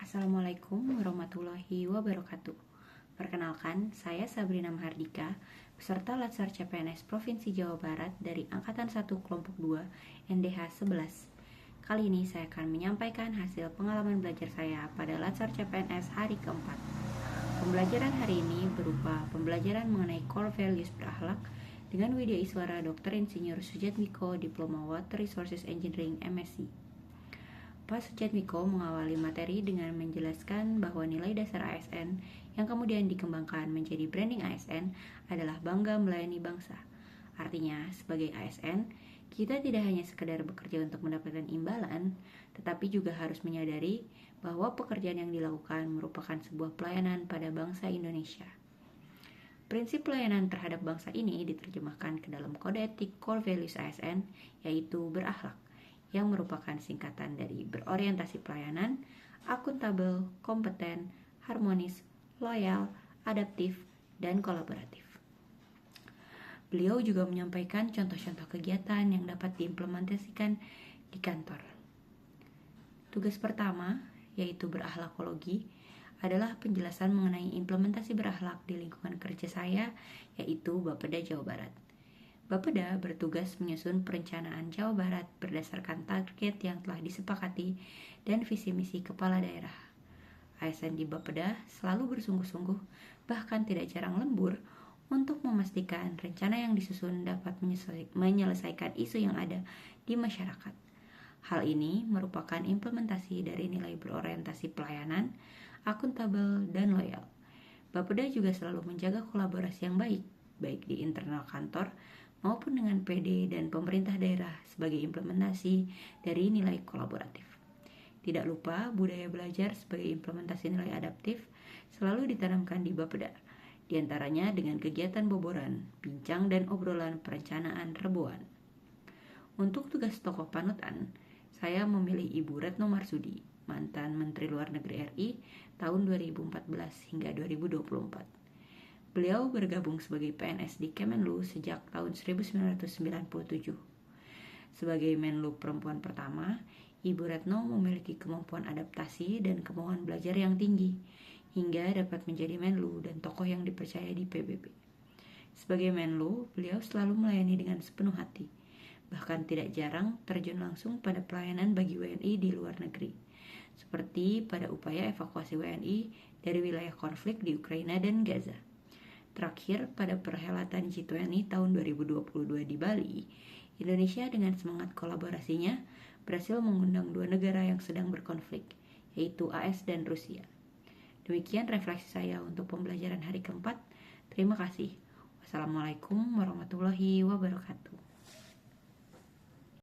Assalamualaikum warahmatullahi wabarakatuh. Perkenalkan, saya Sabrina Mahardika, peserta Latsar CPNS Provinsi Jawa Barat dari Angkatan 1 Kelompok 2 NDH 11. Kali ini saya akan menyampaikan hasil pengalaman belajar saya pada Latsar CPNS hari keempat. Pembelajaran hari ini berupa pembelajaran mengenai core values berakhlak dengan Widya Iswara Dr. Insinyur Sujatmiko Diploma Water Resources Engineering MSc. Pak Sujatmiko mengawali materi dengan menjelaskan bahwa nilai dasar ASN yang kemudian dikembangkan menjadi branding ASN adalah bangga melayani bangsa. Artinya, sebagai ASN, kita tidak hanya sekedar bekerja untuk mendapatkan imbalan, tetapi juga harus menyadari bahwa pekerjaan yang dilakukan merupakan sebuah pelayanan pada bangsa Indonesia. Prinsip pelayanan terhadap bangsa ini diterjemahkan ke dalam kode etik core values ASN, yaitu berakhlak, yang merupakan singkatan dari berorientasi pelayanan, akuntabel, kompeten, harmonis, loyal, adaptif, dan kolaboratif. Beliau juga menyampaikan contoh-contoh kegiatan yang dapat diimplementasikan di kantor. Tugas pertama, yaitu berakhlakologi, adalah penjelasan mengenai implementasi berakhlak di lingkungan kerja saya, yaitu Bapeda Jawa Barat. Bapeda bertugas menyusun perencanaan Jawa Barat berdasarkan target yang telah disepakati dan visi misi kepala daerah. ASN di Bapeda selalu bersungguh-sungguh, bahkan tidak jarang lembur, untuk memastikan rencana yang disusun dapat menyelesaikan isu yang ada di masyarakat. Hal ini merupakan implementasi dari nilai berorientasi pelayanan, akuntabel, dan loyal. Bapeda juga selalu menjaga kolaborasi yang baik di internal kantor maupun dengan PD dan pemerintah daerah sebagai implementasi dari nilai kolaboratif. Tidak lupa, budaya belajar sebagai implementasi nilai adaptif selalu ditanamkan di Bapeda, diantaranya dengan kegiatan boboran, bincang dan obrolan perencanaan reboan. Untuk tugas tokoh panutan, saya memilih Ibu Retno Marsudi, mantan Menteri Luar Negeri RI tahun 2014 hingga 2024. Beliau bergabung sebagai PNS di Kemenlu sejak tahun 1997. Sebagai Menlu perempuan pertama, Ibu Retno memiliki kemampuan adaptasi dan kemauan belajar yang tinggi, hingga dapat menjadi Menlu dan tokoh yang dipercaya di PBB. Sebagai Menlu, beliau selalu melayani dengan sepenuh hati, bahkan tidak jarang terjun langsung pada pelayanan bagi WNI di luar negeri, seperti pada upaya evakuasi WNI dari wilayah konflik di Ukraina dan Gaza. Terakhir, pada perhelatan G20 tahun 2022 di Bali, Indonesia dengan semangat kolaborasinya berhasil mengundang dua negara yang sedang berkonflik, yaitu AS dan Rusia. Demikian refleksi saya untuk pembelajaran hari keempat. Terima kasih. Wassalamualaikum warahmatullahi wabarakatuh.